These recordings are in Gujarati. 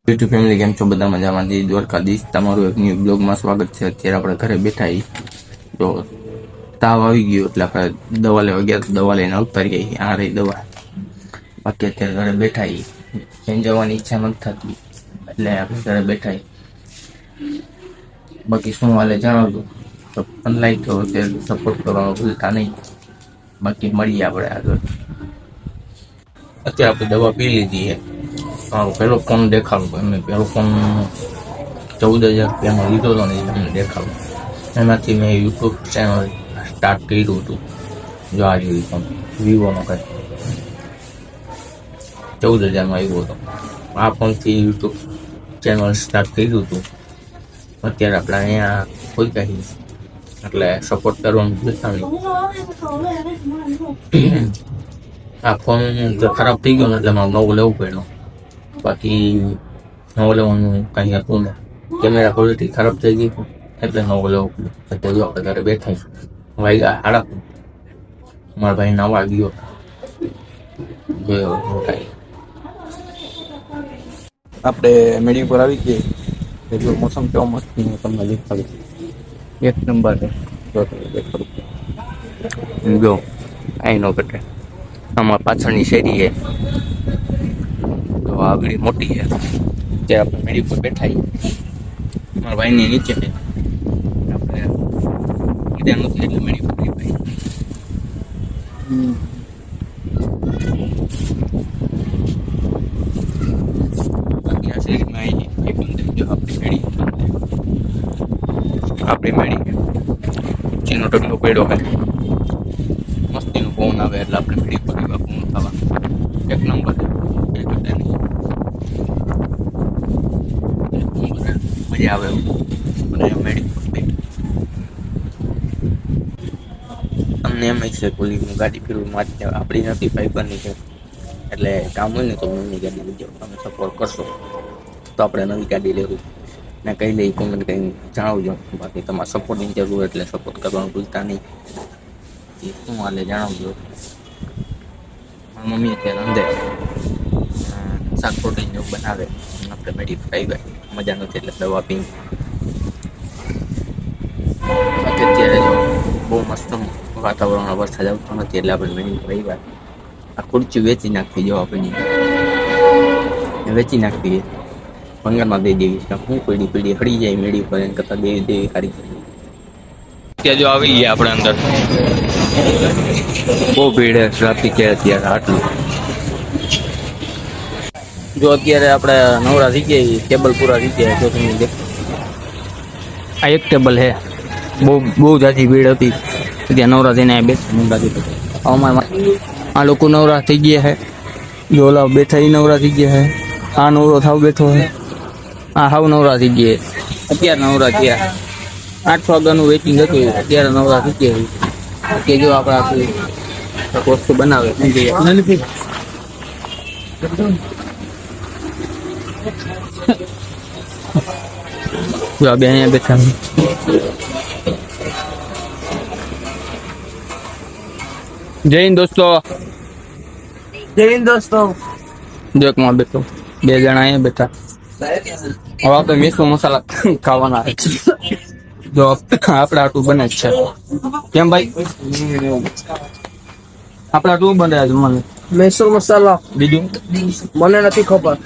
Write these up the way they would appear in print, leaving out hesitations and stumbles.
યુટ્યુબ ફેમિલી કેમ છો? બધા મજામાં? જી દ્વારકાધીશ, તમારું એક ન્યૂ બ્લોગમાં સ્વાગત છે. અત્યારે આપણે ઘરે બેઠા તો તાવ આવી ગયો એટલે આપણે દવા લેવા ગયા તો દવા લઈને આવતા રહી. આ રહી દવા. બાકી અત્યારે ઘરે બેઠા ક્યાંય જવાની ઈચ્છા નથી થતી એટલે આપણે ઘરે બેઠા. બાકી શું હાલે જણાવજો. તો લાઈક કરો, સપોર્ટ કરવાનો ભૂલતા નહીં. બાકી મળીએ આપણે આગળ. અત્યારે આપણે દવા પી લીધી છે. પેલો ફોન દેખાડો. મેં પેલો ફોન 14,000 રૂપિયામાં લીધો હતો ને તમને દેખાડો. એમાંથી મેં યુટ્યુબ ચેનલ સ્ટાર્ટ કર્યું હતું. જો આ જોયું ફોન વિવોનો કંઈ 14,000માં આવ્યો હતો. આ ફોનથી યુટ્યુબ ચેનલ સ્ટાર્ટ કર્યું હતું. અત્યારે આપણે અહીંયા કોઈ કહી એટલે સપોર્ટ કરવાનું ભૂલતા નહીં. આ ફોન ખરાબ થઈ ગયો ને એટલે મારે નવો લેવું પડ્યો. બાકી નવો લેવાનું કંઈ હતું ને, કેમેરા ક્વોલિટી ખરાબ થઈ ગઈ એટલે નવો લેવો પડ્યો. અત્યારે આપણે ઘરે બેઠા વાગ્યા હાડા. મારા ભાઈ નવા ગયો જોયો મોટા. આપણે મેડી પર આવી ગઈ. જો મોસમ કેવો મસ્ત તમને દેખાડું. એક નંબર છે. જો અહીં નો ઘટે. આમાં પાછળની શેરી છે તો આગળ મોટી છે. ત્યાં આપણે મેડી પર બેઠા. મારા ભાઈની નીચે છે. આપણે ત્યાં નથી એટલે મેડી પર ભાઈ. બાકી આ શેરીમાં આવી જો આપણી મેડી ચીનો ટકલો પડ્યો હોય. મસ્તીનું ફોન આવે એટલે આપણે મેડી પર ફોન થવા એક નંબર. મજા આવે મેડી તમને એમ છે કોલી ગાડી ફેરવું માટે આપણી નથી ફાઈબરની છે એટલે કામ હોય ને તો મમ્મી ગાડી લઈ જાઓ. તમે સપોર્ટ કરશો તો આપણે નવી ગાડી લેવું ને કઈ લઈ કોમેન્ટ કંઈ જણાવજો. બાકી તમારે સપોર્ટની જરૂર એટલે સપોર્ટ કરવાનું ભૂલતા નહીં. શું હાલે જણાવજો. મમ્મી અત્યારે અંદર શાક પ્રોટીન જેવું બનાવે આપણે મેડી ફ્રાઈ મજા નથી એટલે દવા પી. બાકી અત્યારે જો બહુ મસ્ત વાતાવરણ વરસાદ આવતો નથી એટલે આપણે મેડી ફ્રાઈ આ ખુરચી વેચી નાખવી. જો આપણે વેચી નાખવી ભંગારમાં દઈ દેવી. શું પીડી હળી જાય મેળી પર એમ કરતાં દેવી સારી. ત્યાં જો આવી ગયા આપણે અંદર. બહુ ભીડ ટ્રાફિક છે અત્યારે આટલું. જો અત્યારે આપણે નવરા થઈ ગયા, ટેબલ પૂરા થઈ ગયા. જો તમે દેખો આ એક ટેબલ છે. બહુ જાજી ભીડ હતી ત્યાં નવરા થઈને બેઠા. આ લોકો નવરા થઈ ગયા છે. જો ઓલા બેઠા એ નવરા થઈ ગયા છે. આ નવરો થાવ બેઠો છે. આ હાવ નવરા થઈ ગયા. અત્યારે નવરા થયા. 8 વાગ્યાનું વેઇટિંગ હતું અત્યારે નવરા થઈ ગયા. કે જો આપણે આખી વસ્તુ બનાવે જો બે અહીંયા બેઠા. જય હિન્દ દોસ્તો. જય હિન્દ દોસ્તો. જો એક માં બેઠો. 2 જણા અહીંયા બેઠા. હવે આપણે મીઠો મસાલા ખાવાના. જો આપણે આટલું બને જ છે. કેમ ભાઈ આપણે આટલું બને છે? મને મૈસૂર મસાલા બીજું મને નથી ખબર.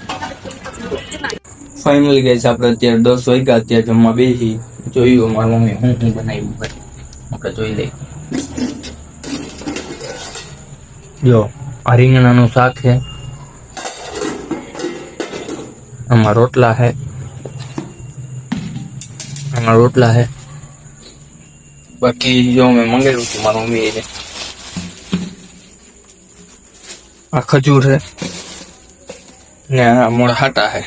ફાઇનલી ગઈ છે આપણે અત્યારે 10 વાગ્યા. અત્યારે જમવા બેસી. જોયું મારી મમ્મી હું બનાવ્યું ભાઈ આપણે જોઈ લઈએ. જો આ રીંગણાનું શાક છે. આમાં રોટલા છે. બાકી જો મેં મંગાવ્યું હતું મારી મમ્મી આ ખજૂર છે ને આ મોડા હાટા છે.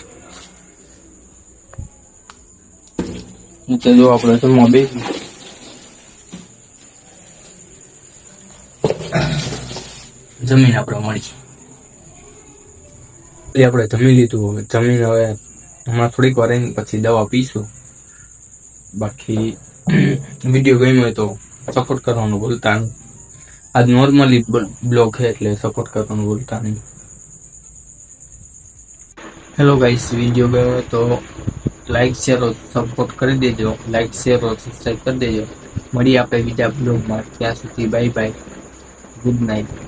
જો આપણે જમવા બેસી. જમીન આપણે મળી. આપણે જમી લીધું. જમીન હવે હમણાં થોડીક વાર રહીને પછી દવા પીશું. બાકી વિડીયો ગમ્યો હોય તો સપોર્ટ કરવાનું ભૂલતા નહીં. આજ નોર્મલી બ્લોગ છે એટલે સપોર્ટ કરવાનું ભૂલતા નહીં. હેલો ગાઈસ, વિડીયો ગયો હોય તો લાઈક શેર સપોર્ટ કરી દેજો. લાઈક શેર સબસ્ક્રાઈબ કરી દેજો. મળીએ આપણે બીજા બ્લોગમાં. ત્યાં સુધી બાય બાય, ગુડ નાઇટ.